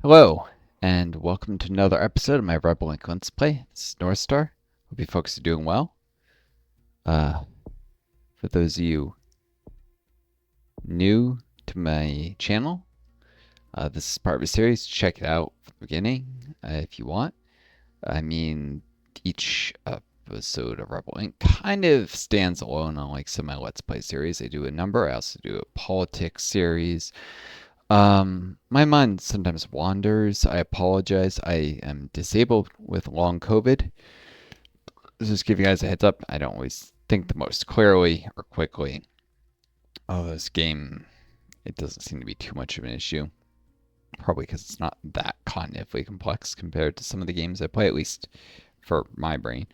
Hello, and welcome to another episode of my Rebel Link Let's Play. This is Northstar. Hope you folks are doing well. For those of you new to my channel, this is part of a series. Check it out from the beginning if you want. I mean, each episode of Rebel Link kind of stands alone on like some of my Let's Play series. I do a number. I also do a politics series. My mind sometimes wanders. I apologize. I am disabled with long COVID. Just give you guys a heads up. I don't always think the most clearly or quickly. Oh, this game, it doesn't seem to be too much of an issue. Probably because it's not that cognitively complex compared to some of the games I play, at least for my brain.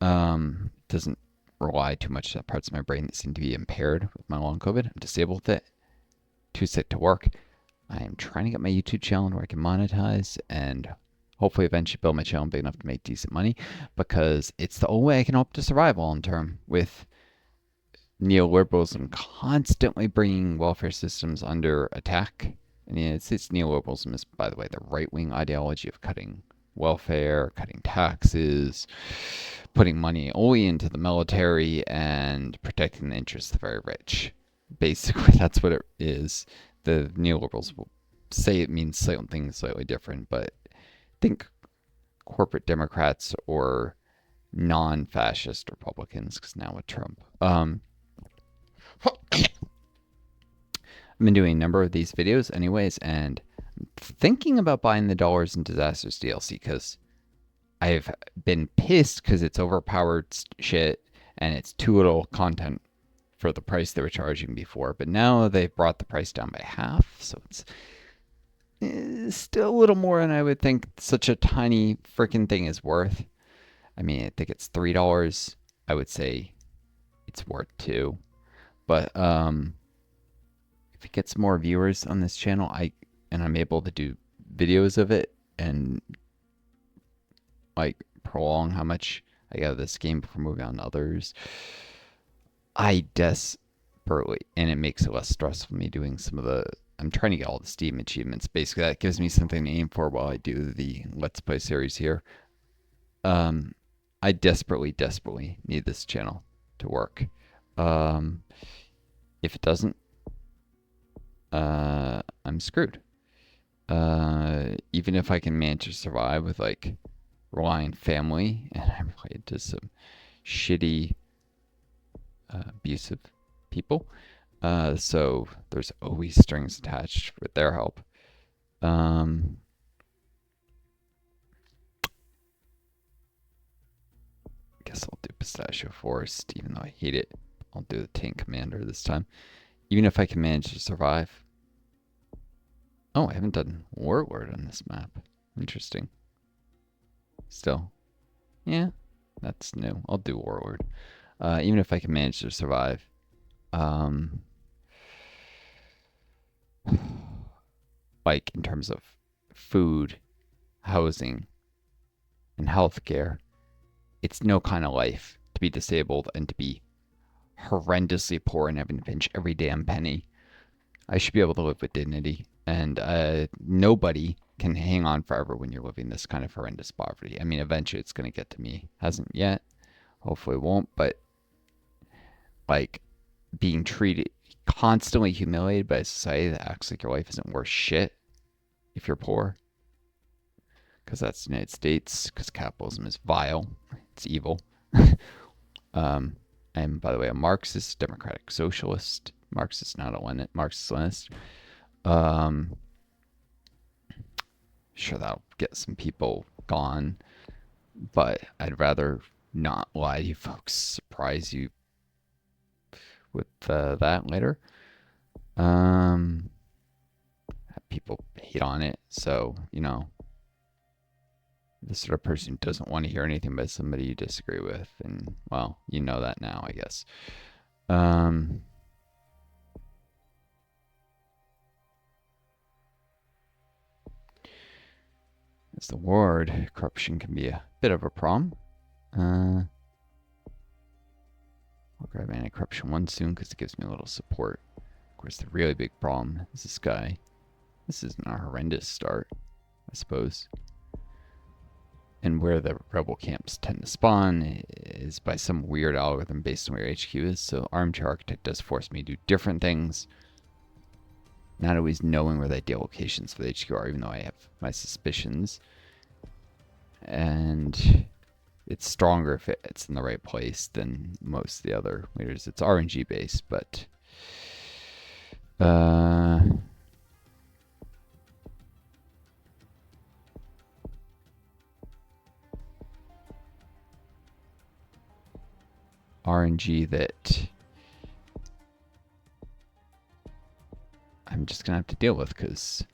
It doesn't rely too much on parts of my brain that seem to be impaired with my long COVID. I'm disabled with it. Too sick to work. I am trying to get my YouTube channel where I can monetize and hopefully eventually build my channel big enough to make decent money, because it's the only way I can hope to survive long term with neoliberalism constantly bringing welfare systems under attack. And the United States, neoliberalism is, by the way, the right-wing ideology of cutting welfare, cutting taxes, putting money only into the military, and protecting the interests of the very rich. Basically, that's what it is. The neoliberals will say it means something slightly different, but think corporate Democrats or non-fascist Republicans, because now with Trump. I've been doing a number of these videos anyways, and I'm thinking about buying the Dollars and Disasters DLC, because I've been pissed because it's overpowered shit and it's too little content for the price they were charging before, but now they've brought the price down by half, so it's still a little more than I would think such a tiny freaking thing is worth. I mean, I think it's $3. I would say it's worth $2, but if it gets more viewers on this channel, I'm able to do videos of it and like prolong how much I get out of this game before moving on to others, I desperately, and it makes it less stressful for me doing some of the, I'm trying to get all the Steam achievements. Basically, that gives me something to aim for while I do the Let's Play series here. I desperately need this channel to work. If it doesn't, I'm screwed. Even if I can manage to survive with like relying on family, and I'm related to some shitty abusive people, so there's always strings attached with their help. Guess I'll do Pistachio Forest, even though I hate it. I'll do the Tank Commander this time, even if I can manage to survive. Oh, I haven't done Warlord on this map. Interesting. Still, yeah, that's new. I'll do Warlord. Even if I can manage to survive. Like in terms of food, housing, and healthcare, it's no kind of life to be disabled and to be horrendously poor and having to pinch every damn penny. I should be able to live with dignity, and nobody can hang on forever when you're living this kind of horrendous poverty. I mean, eventually it's going to get to me. Hasn't yet. Hopefully it won't, but like being treated, constantly humiliated by a society that acts like your life isn't worth shit if you're poor. Because that's the United States, because capitalism is vile. It's evil. I'm, by the way, a Marxist, democratic socialist. Marxist, not a Lenin, Marxist-Leninist. Sure, that'll get some people gone, but I'd rather not lie to you folks, surprise you with that later. Have people hate on it, so, you know, the sort of person who doesn't want to hear anything by somebody you disagree with, and, well, you know that now, I guess. As the ward, corruption can be a bit of a problem. I'll grab anti-corruption 1 soon because it gives me a little support. Of course, the really big problem is this guy. This isn't a horrendous start. I suppose. And where the rebel camps tend to spawn is by some weird algorithm based on where HQ is. So Armchair Architect does force me to do different things, not always knowing where the ideal locations for the HQ are, even though I have my suspicions. And it's stronger if it's in the right place than most of the other leaders. It's RNG based, but RNG that I'm just gonna have to deal with because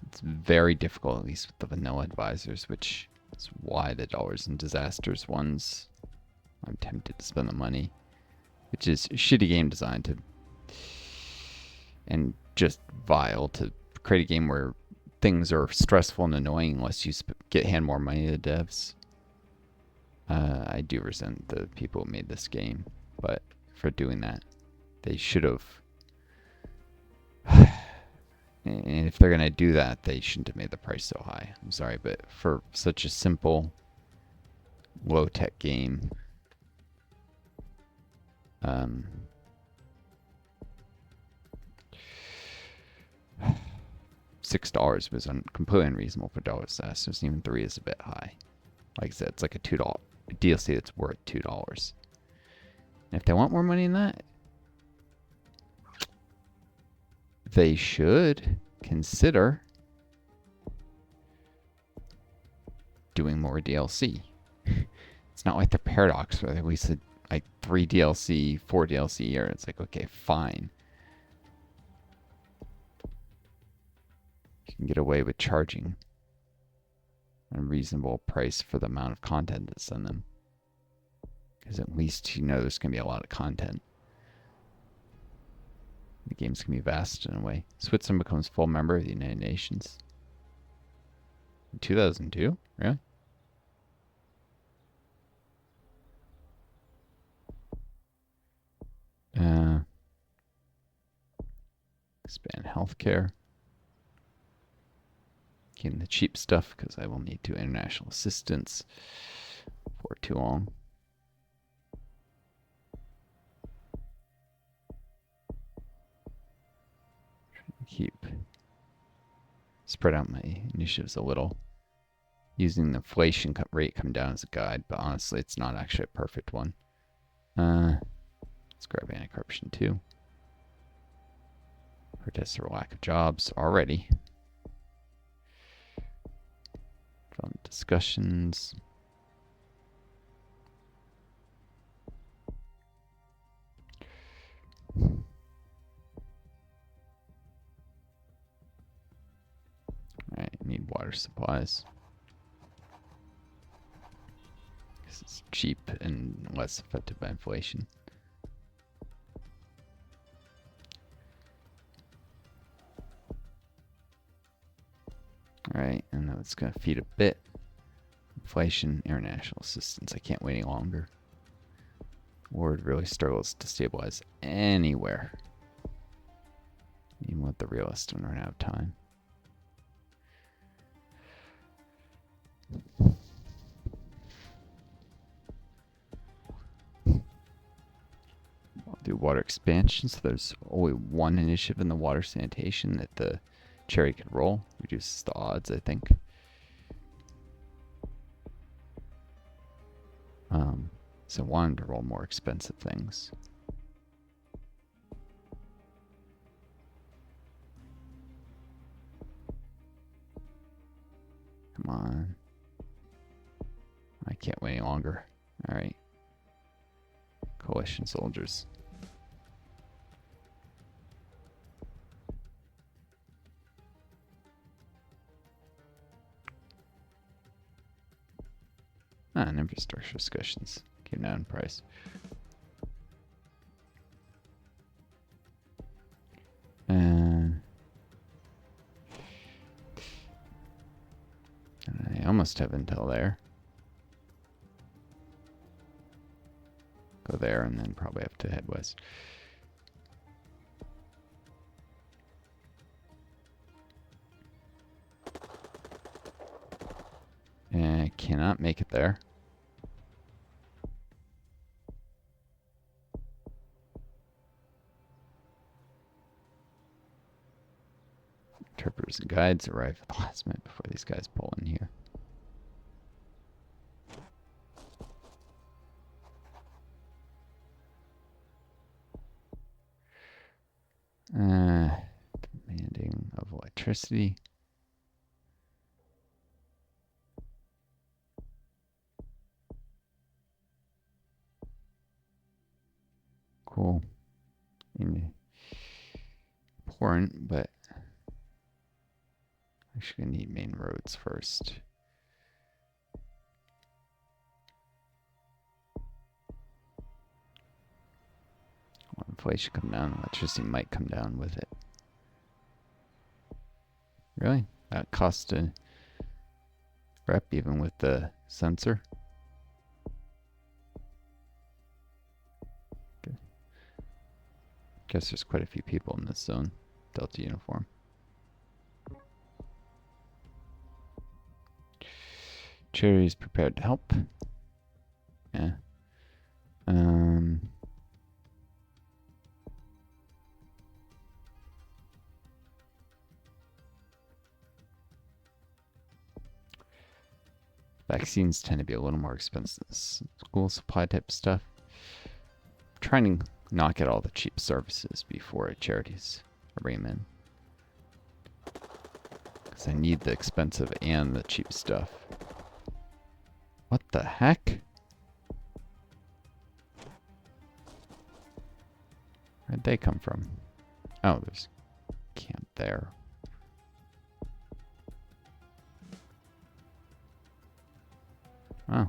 it's very difficult, at least with the vanilla advisors, which is why the Dollars and Disasters ones, I'm tempted to spend the money, which is shitty game design and just vile to create a game where things are stressful and annoying unless you hand more money to devs. I do resent the people who made this game, but for doing that, they should have. And if they're going to do that, they shouldn't have made the price so high. I'm sorry, but for such a simple, low-tech game, $6 was completely unreasonable for Dollars Disasters. Even $3 is a bit high. Like I said, it's like a $2 DLC that's worth $2. And if they want more money than that, they should consider doing more DLC. It's not like the Paradox where they wasted like 3 DLC, 4 DLC a year. It's like, okay, fine. You can get away with charging a reasonable price for the amount of content that's in them. Because at least you know there's going to be a lot of content. The game's going to be vast in a way. Switzerland becomes full member of the United Nations. In 2002? Really? Expand healthcare. Getting the cheap stuff because I will need to international assistance for too long. Keep spread out my initiatives a little. Using the inflation rate come down as a guide, but honestly, it's not actually a perfect one. Let's grab anti-corruption too. Protests for lack of jobs already. From discussions. Alright, need water supplies. Because it's cheap and less affected by inflation. Alright, and that's going to feed a bit. Inflation, international assistance. I can't wait any longer. Ward really struggles to stabilize anywhere. Even with the realist when we run out of time. I'll do water expansion, so there's only one initiative in the water sanitation that the cherry can roll. Reduces the odds, I think. So I wanted to roll more expensive things. Come on. I can't wait any longer. Alright. Coalition soldiers. And infrastructure discussions. Came down in price. And I almost have intel there. Go there and then probably have to head west. cannot make it there. Interpreters and guides arrive at the last minute before these guys pull in here. Demanding of electricity. Cool. Important, but actually gonna need main roads first. Well, inflation come down, electricity might come down with it. Really? That cost a rep even with the sensor? Good. Guess there's quite a few people in this zone. Delta uniform. Cherry is prepared to help. Yeah. Vaccines tend to be a little more expensive than school supply type stuff. I'm trying to not get all the cheap services before charities bring them in. Because I need the expensive and the cheap stuff. What the heck? Where'd they come from? Oh, there's a camp there. Oh.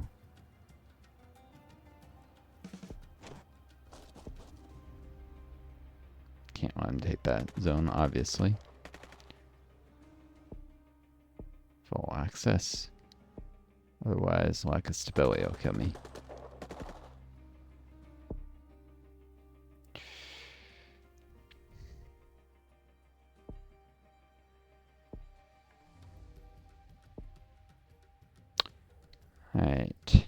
Can't let him take that zone, obviously. Full access. Otherwise, lack of stability will kill me. Alright.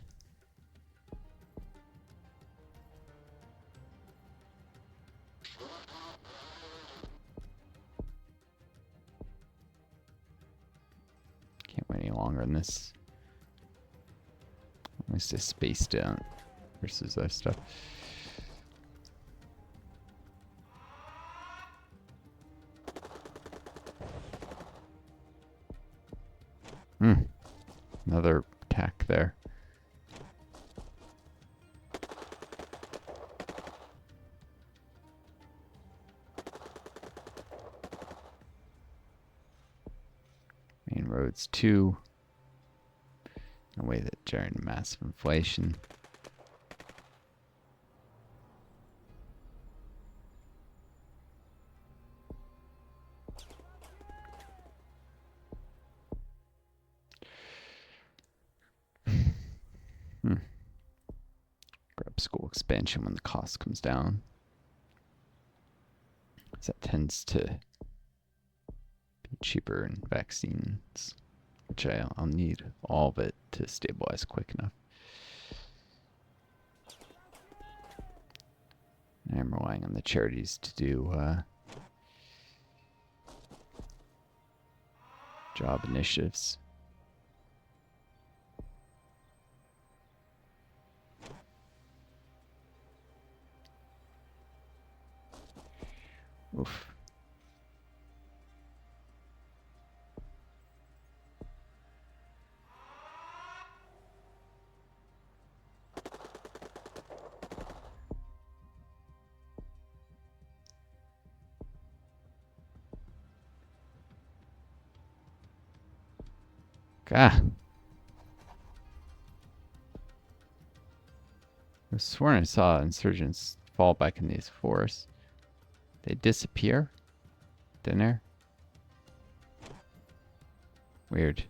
Can't wait any longer in this. At least I spaced out versus other stuff. Another attack there. Main roads 2. In a way that generated massive inflation. Grab school expansion when the cost comes down. That tends to be cheaper in vaccines, which I'll need all of it to stabilize quick enough. I'm relying on the charities to do job initiatives. Oof. God. I sworn I saw insurgents fall back in these forests. They disappear? Thin air? Weird.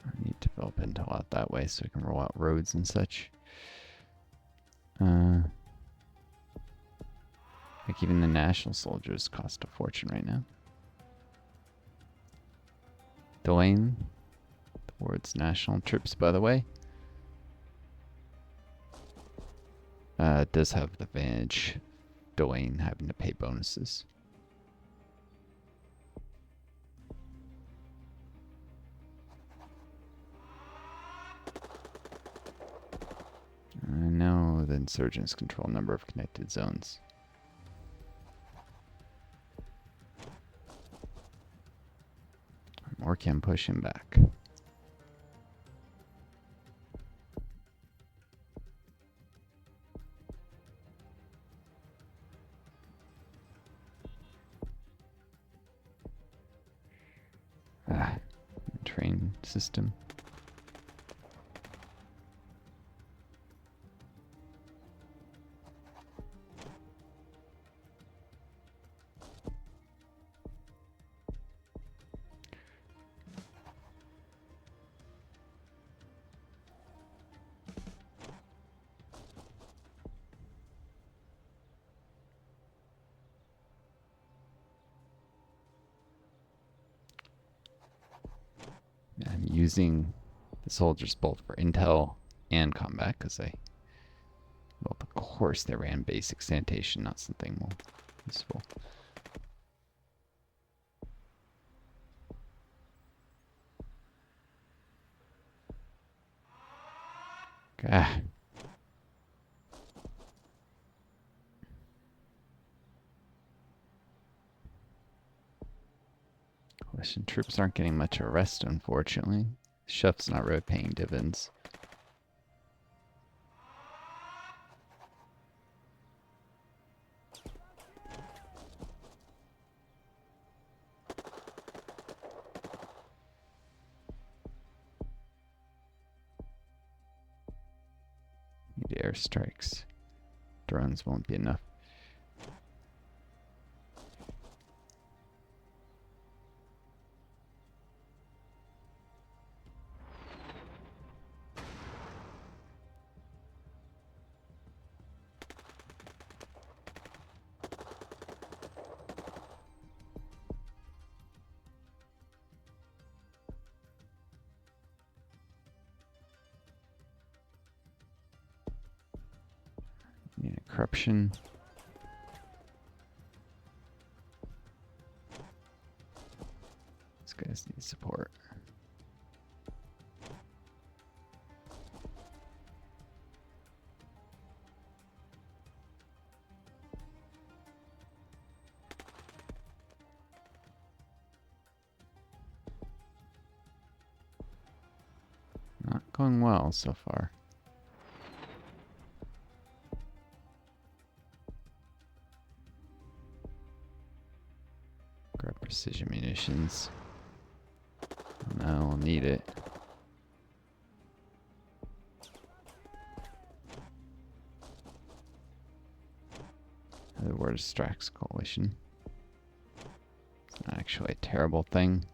I need to develop intel out that way so I can roll out roads and such. Like even the national soldiers cost a fortune right now. Delane, the word's national troops, by the way, does have the advantage. Delane having to pay bonuses. No, the insurgents control a number of connected zones. Or can push him back. Train system. I'm using the soldiers both for intel and combat because well, of course they ran basic sanitation, not something more useful. Ah. Coalition troops aren't getting much of a rest, unfortunately. Chef's not really paying dividends. Need airstrikes. Drones won't be enough. Need a corruption. These guys need support. Not going well so far. Grab precision munitions. No, we'll need it. The word distracts coalition. It's not actually a terrible thing.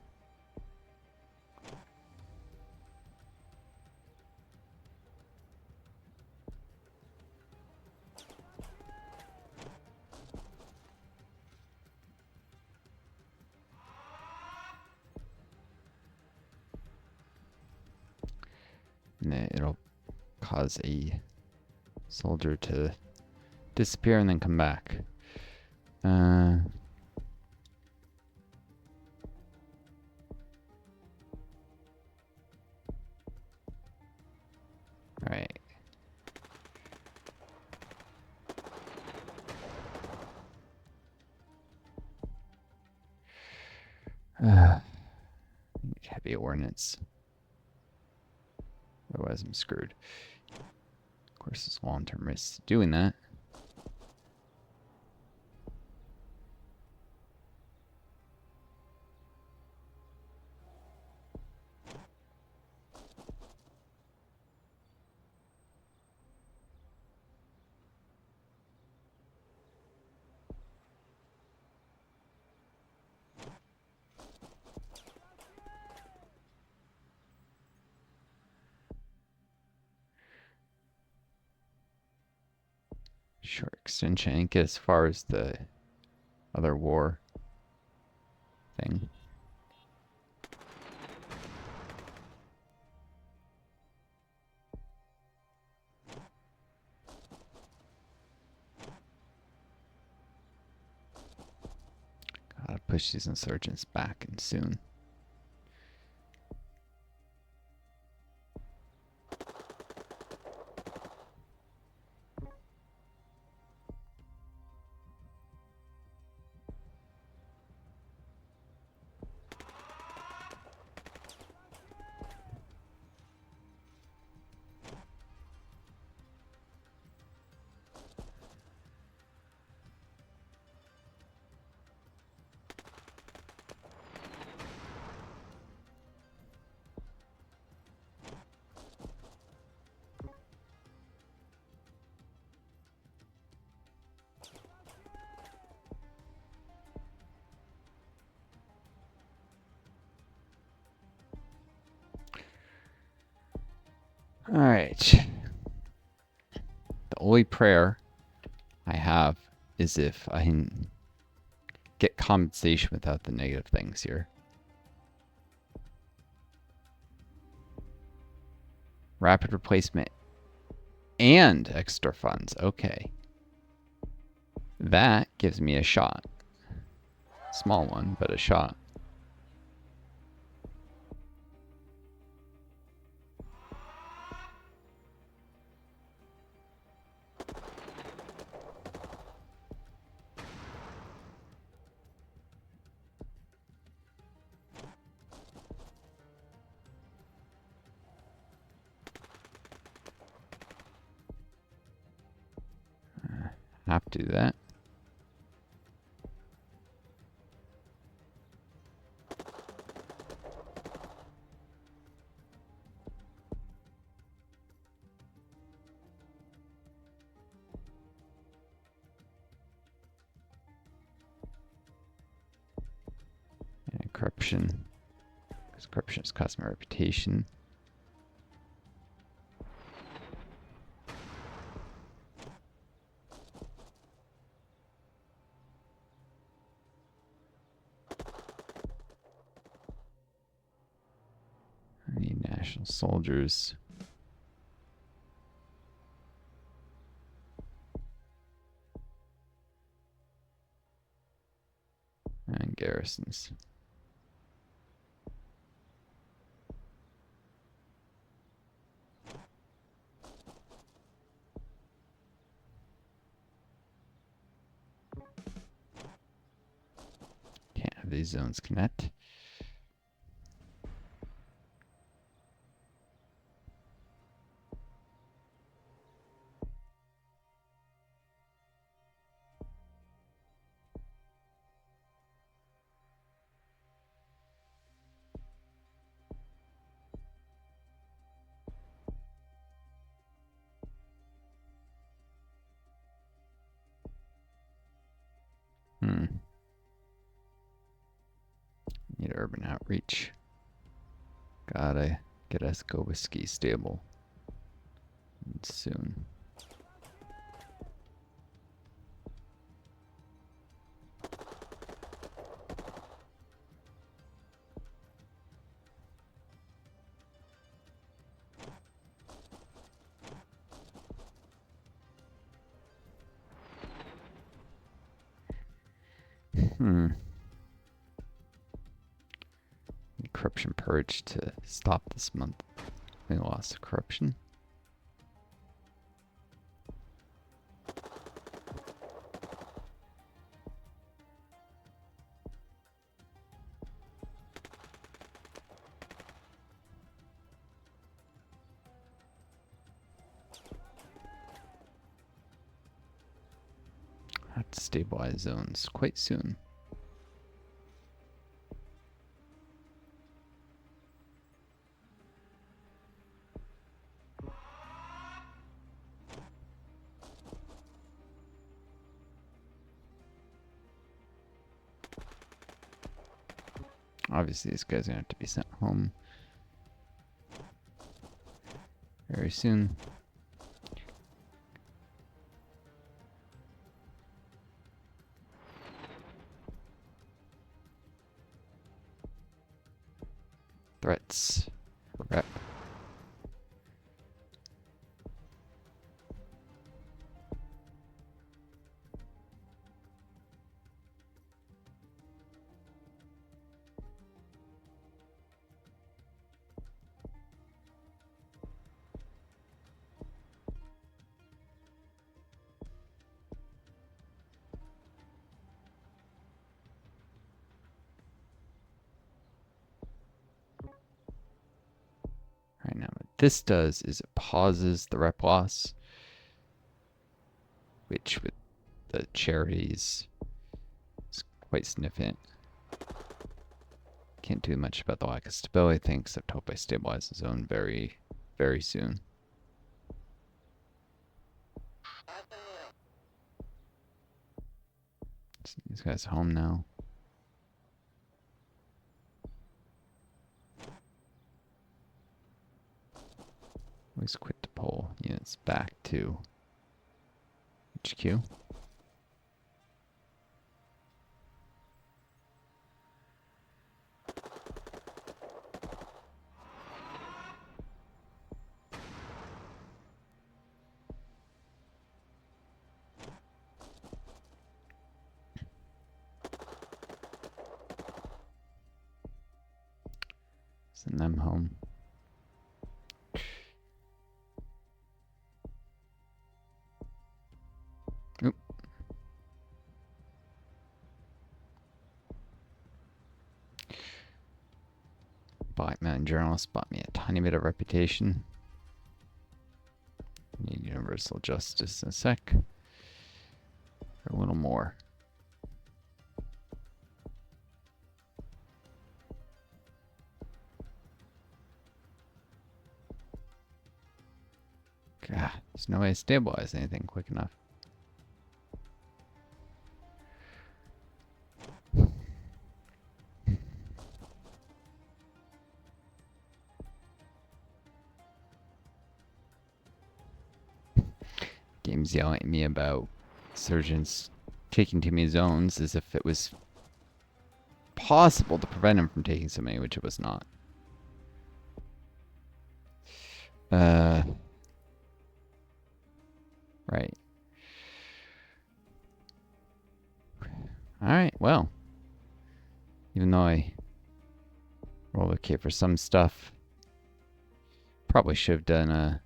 And it'll cause a soldier to disappear and then come back. Alright. Heavy ordnance. Otherwise I'm screwed. Of course there's long-term risks doing that. Short extension. I didn't get as far as the other war thing. Gotta push these insurgents back and soon. All right. The only prayer I have is if I can get compensation without the negative things here. Rapid replacement and extra funds. Okay. That gives me a shot. Small one, but a shot. Have to do that. And corruption. Because corruption is customer reputation. I need national soldiers. And garrisons. Can't have these zones connect. Need urban outreach. Gotta get Escobiski stable. And soon. Corruption purge to stop this month. We lost the corruption. Have to stabilize zones quite soon. Obviously, these guys are going to have to be sent home very soon. this does is it pauses the rep loss, which with the charities is quite significant. Can't do much about the lack of stability thing, except hope I stabilize the zone very, very soon. These guys home now. Always quit to pull units back to HQ. Send them home. Oop. Black Mountain Journalist bought me a tiny bit of reputation. Need universal justice in a sec. A little more. God, there's no way to stabilize anything quick enough. Game's yelling at me about surgeons taking too many zones as if it was possible to prevent him from taking so many, which it was not. Right. Alright, well. Even though I rolled okay for some stuff, probably should have done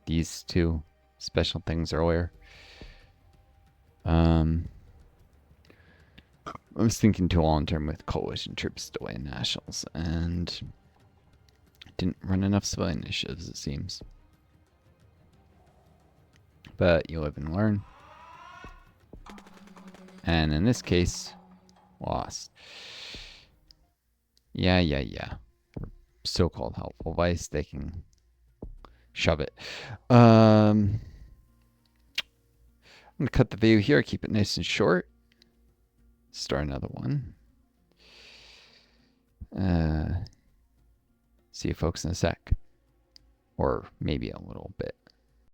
these two special things earlier. I was thinking too long term with coalition troops still in nationals, and didn't run enough civilian initiatives, it seems. But you live and learn. And in this case, lost. Yeah. So-called helpful advice, they can shove it. I'm going to cut the video here, keep it nice and short. Start another one. See you folks in a sec. Or maybe a little bit.